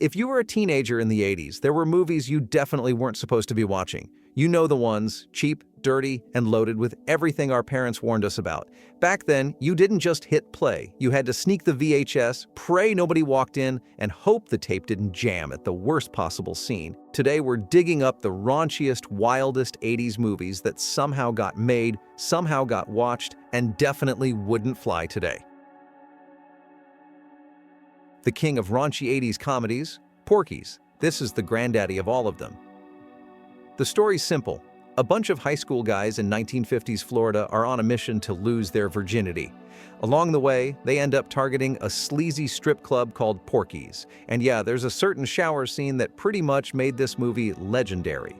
If you were a teenager in the 80s, there were movies you definitely weren't supposed to be watching. You know the ones, cheap, dirty, and loaded with everything our parents warned us about. Back then, you didn't just hit play. You had to sneak the VHS, pray nobody walked in, and hope the tape didn't jam at the worst possible scene. Today, we're digging up the raunchiest, wildest 80s movies that somehow got made, somehow got watched, and definitely wouldn't fly today. The king of raunchy 80s comedies, Porky's. This is the granddaddy of all of them. The story's simple. A bunch of high school guys in 1950s Florida are on a mission to lose their virginity. Along the way, they end up targeting a sleazy strip club called Porky's. And yeah, there's a certain shower scene that pretty much made this movie legendary.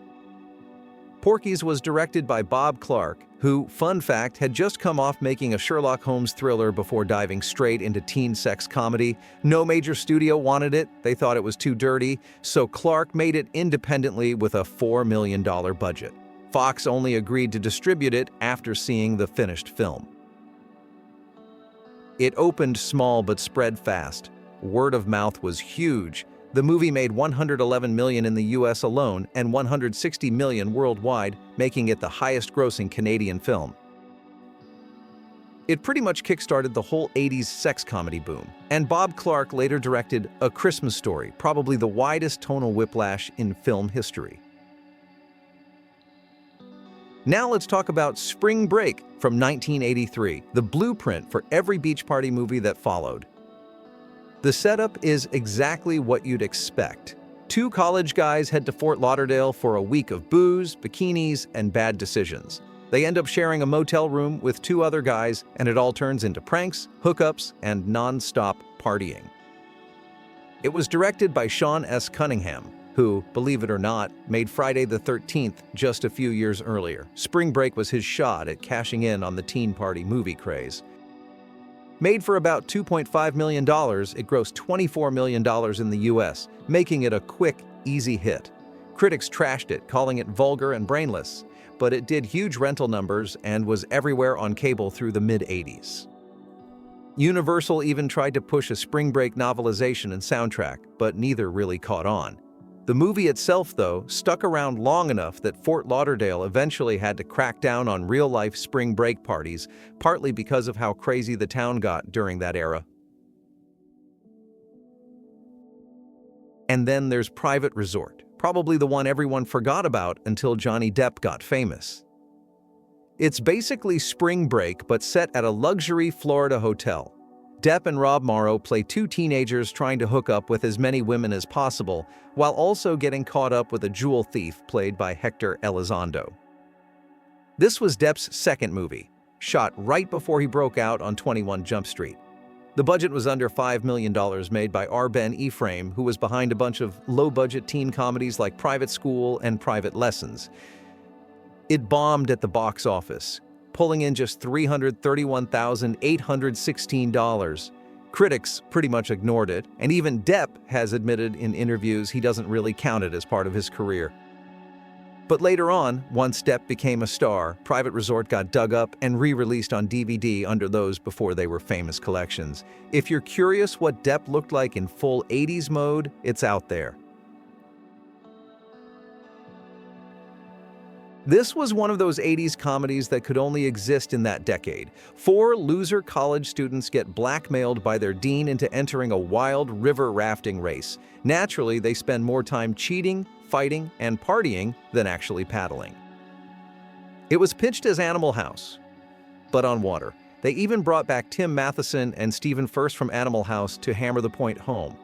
Porky's was directed by Bob Clark, who, fun fact, had just come off making a Sherlock Holmes thriller before diving straight into teen sex comedy. No major studio wanted it, they thought it was too dirty, so Clark made it independently with a $4 million budget. Fox only agreed to distribute it after seeing the finished film. It opened small but spread fast. Word of mouth was huge. The movie made $111 million in the US alone and $160 million worldwide, making it the highest-grossing Canadian film. It pretty much kickstarted the whole 80s sex comedy boom, and Bob Clark later directed A Christmas Story, probably the widest tonal whiplash in film history. Now let's talk about Spring Break from 1983, the blueprint for every beach party movie that followed. The setup is exactly what you'd expect. Two college guys head to Fort Lauderdale for a week of booze, bikinis, and bad decisions. They end up sharing a motel room with two other guys, and it all turns into pranks, hookups, and non-stop partying. It was directed by Sean S. Cunningham, who, believe it or not, made Friday the 13th just a few years earlier. Spring Break was his shot at cashing in on the teen party movie craze. Made for about $2.5 million, it grossed $24 million in the US, making it a quick, easy hit. Critics trashed it, calling it vulgar and brainless, but it did huge rental numbers and was everywhere on cable through the mid-80s. Universal even tried to push a Spring Break novelization and soundtrack, but neither really caught on. The movie itself, though, stuck around long enough that Fort Lauderdale eventually had to crack down on real-life spring break parties, partly because of how crazy the town got during that era. And then there's Private Resort, probably the one everyone forgot about until Johnny Depp got famous. It's basically Spring Break, but set at a luxury Florida hotel. Depp and Rob Morrow play two teenagers trying to hook up with as many women as possible, while also getting caught up with a jewel thief played by Hector Elizondo. This was Depp's second movie, shot right before he broke out on 21 Jump Street. The budget was under $5 million, made by R. Ben Ephraim, who was behind a bunch of low-budget teen comedies like Private School and Private Lessons. It bombed at the box office, pulling in just $331,816. Critics pretty much ignored it, and even Depp has admitted in interviews he doesn't really count it as part of his career. But later on, once Depp became a star, Private Resort got dug up and re-released on DVD under those before they were famous collections. If you're curious what Depp looked like in full 80s mode, it's out there. This was one of those 80s comedies that could only exist in that decade. Four loser college students get blackmailed by their dean into entering a wild river rafting race. Naturally, they spend more time cheating, fighting, and partying than actually paddling. It was pitched as Animal House, but on water. They even brought back Tim Matheson and Stephen Furst from Animal House to hammer the point home.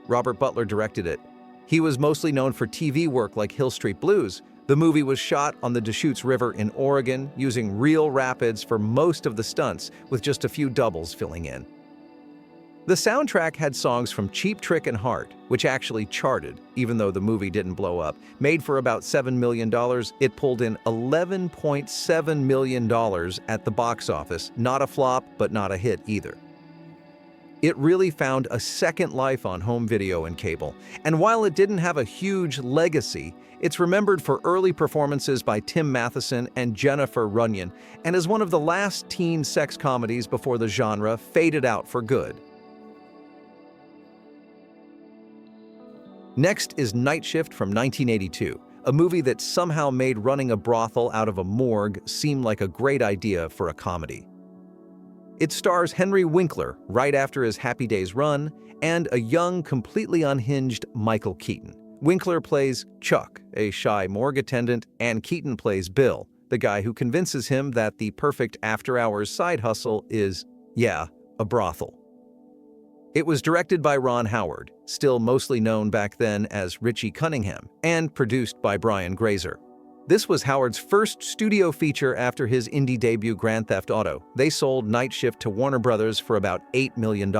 Robert Butler directed it. He was mostly known for TV work like Hill Street Blues. The movie was shot on the Deschutes River in Oregon, using real rapids for most of the stunts, with just a few doubles filling in. The soundtrack had songs from Cheap Trick and Heart, which actually charted, even though the movie didn't blow up. Made for about $7 million, it pulled in $11.7 million at the box office. Not a flop, but not a hit either. It really found a second life on home video and cable, and while it didn't have a huge legacy, it's remembered for early performances by Tim Matheson and Jennifer Runyon, and is one of the last teen sex comedies before the genre faded out for good. Next is Night Shift from 1982, a movie that somehow made running a brothel out of a morgue seem like a great idea for a comedy. It stars Henry Winkler right after his Happy Days run, and a young, completely unhinged Michael Keaton. Winkler plays Chuck, a shy morgue attendant, and Keaton plays Bill, the guy who convinces him that the perfect after-hours side hustle is, yeah, a brothel. It was directed by Ron Howard, still mostly known back then as Richie Cunningham, and produced by Brian Grazer. This was Howard's first studio feature after his indie debut Grand Theft Auto. They sold Night Shift to Warner Brothers for about $8 million.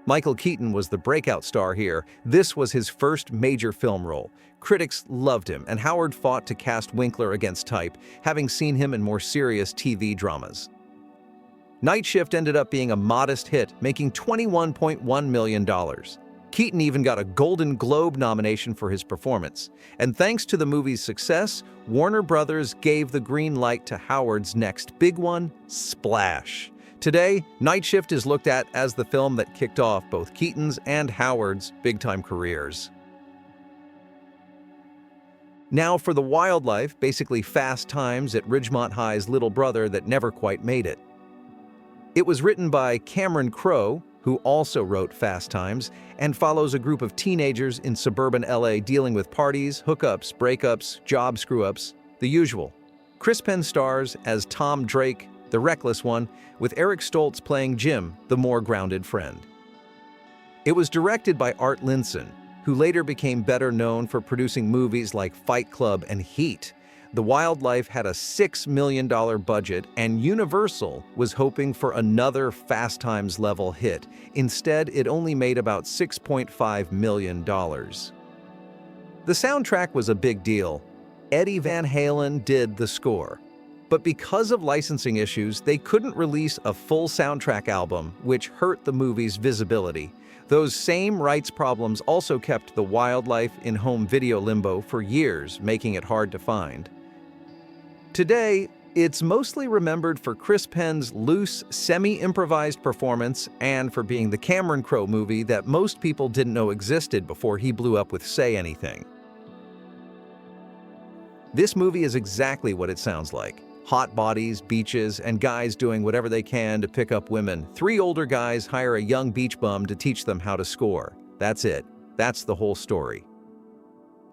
Michael Keaton was the breakout star here. This was his first major film role. Critics loved him, and Howard fought to cast Winkler against type, having seen him in more serious TV dramas. Night Shift ended up being a modest hit, making $21.1 million. Keaton even got a Golden Globe nomination for his performance. And thanks to the movie's success, Warner Brothers gave the green light to Howard's next big one, Splash. Today, Night Shift is looked at as the film that kicked off both Keaton's and Howard's big-time careers. Now for the wildlife, basically Fast Times at Ridgemont High's little brother that never quite made it. It was written by Cameron Crowe, who also wrote Fast Times, and follows a group of teenagers in suburban LA dealing with parties, hookups, breakups, job screw-ups, the usual. Chris Penn stars as Tom Drake, the reckless one, with Eric Stoltz playing Jim, the more grounded friend. It was directed by Art Linson, who later became better known for producing movies like Fight Club and Heat. The Wildlife had a $6 million budget, and Universal was hoping for another Fast Times level hit. Instead, it only made about $6.5 million. The soundtrack was a big deal. Eddie Van Halen did the score. But because of licensing issues, they couldn't release a full soundtrack album, which hurt the movie's visibility. Those same rights problems also kept The Wildlife in home video limbo for years, making it hard to find. Today, it's mostly remembered for Chris Penn's loose, semi-improvised performance and for being the Cameron Crowe movie that most people didn't know existed before he blew up with Say Anything. This movie is exactly what it sounds like. Hot bodies, beaches, and guys doing whatever they can to pick up women. 3 older guys hire a young beach bum to teach them how to score. That's it. That's the whole story.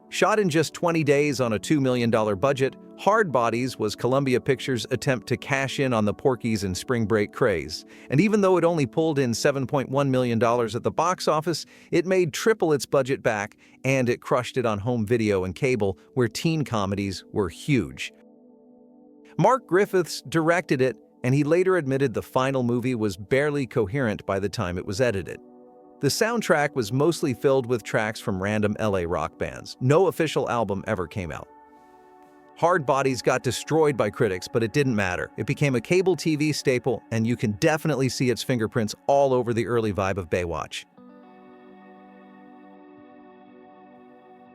Shot in just 20 days on a $2 million budget, Hardbodies was Columbia Pictures' attempt to cash in on the Porky's and Spring Break craze. And even though it only pulled in $7.1 million at the box office, it made triple its budget back, and it crushed it on home video and cable, where teen comedies were huge. Mark Griffiths directed it, and he later admitted the final movie was barely coherent by the time it was edited. The soundtrack was mostly filled with tracks from random LA rock bands. No official album ever came out. Hardbodies got destroyed by critics, but it didn't matter. It became a cable TV staple, and you can definitely see its fingerprints all over the early vibe of Baywatch.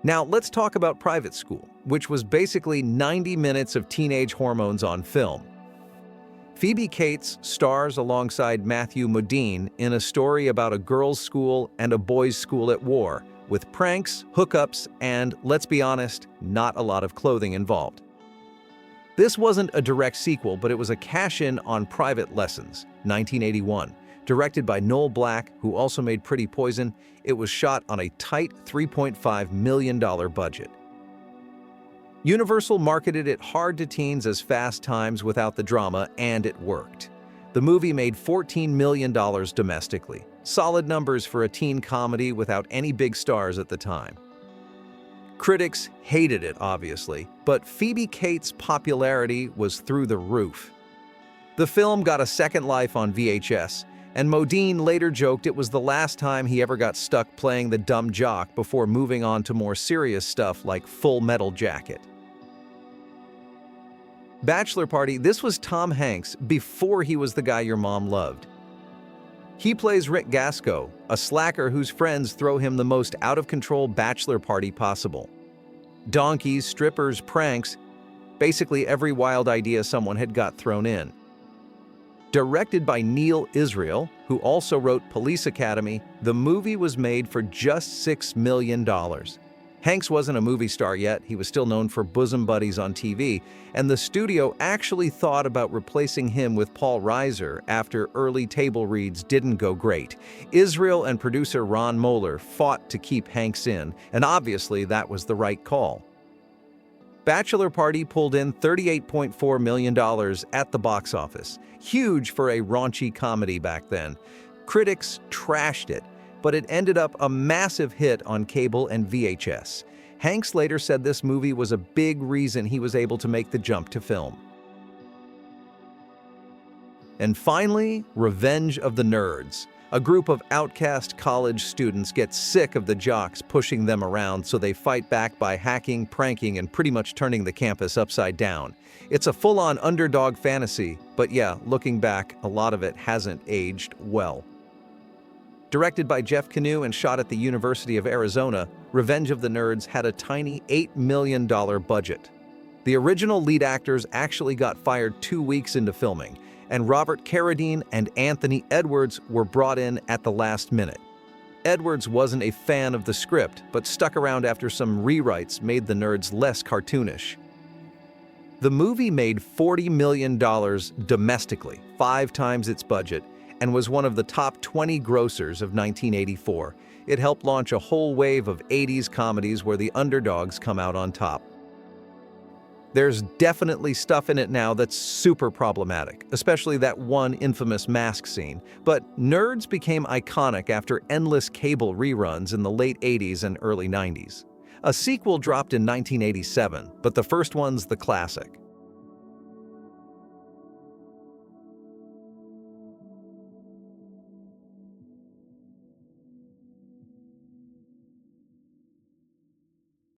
Now let's talk about Private School, which was basically 90 minutes of teenage hormones on film. Phoebe Cates stars alongside Matthew Modine in a story about a girls' school and a boys' school at war, with pranks, hookups, and, let's be honest, not a lot of clothing involved. This wasn't a direct sequel, but it was a cash-in on Private Lessons, 1981. Directed by Noel Black, who also made Pretty Poison, it was shot on a tight $3.5 million budget. Universal marketed it hard to teens as Fast Times without the drama, and it worked. The movie made $14 million domestically. Solid numbers for a teen comedy without any big stars at the time. Critics hated it, obviously, but Phoebe Cates' popularity was through the roof. The film got a second life on VHS, and Modine later joked it was the last time he ever got stuck playing the dumb jock before moving on to more serious stuff like Full Metal Jacket. Bachelor Party, this was Tom Hanks before he was the guy your mom loved. He plays Rick Gasco, a slacker whose friends throw him the most out-of-control bachelor party possible. Donkeys, strippers, pranks, basically every wild idea someone had got thrown in. Directed by Neil Israel, who who also wrote Police Academy, the movie was made for just $6 million. Hanks wasn't a movie star yet, he was still known for bosom buddies on TV, and the studio actually thought about replacing him with Paul Reiser after early table reads didn't go great. Israel and producer Ron Moeller fought to keep Hanks in, and obviously that was the right call. Bachelor Party pulled in $38.4 million at the box office, huge for a raunchy comedy back then. Critics trashed it, but it ended up a massive hit on cable and VHS. Hanks later said this movie was a big reason he was able to make the jump to film. And finally, Revenge of the Nerds. A group of outcast college students get sick of the jocks pushing them around, so they fight back by hacking, pranking, and pretty much turning the campus upside down. It's a full-on underdog fantasy, but yeah, looking back, a lot of it hasn't aged well. Directed by Jeff Canoe and shot at the University of Arizona, Revenge of the Nerds had a tiny $8 million budget. The original lead actors actually got fired 2 weeks into filming, and Robert Carradine and Anthony Edwards were brought in at the last minute. Edwards wasn't a fan of the script, but stuck around after some rewrites made the Nerds less cartoonish. The movie made $40 million domestically, 5 times its budget, and was one of the top 20 grossers of 1984. It helped launch a whole wave of 80s comedies where the underdogs come out on top. There's definitely stuff in it now that's super problematic, especially that one infamous mask scene, but Nerds became iconic after endless cable reruns in the late 80s and early 90s. A sequel dropped in 1987, but the first one's the classic.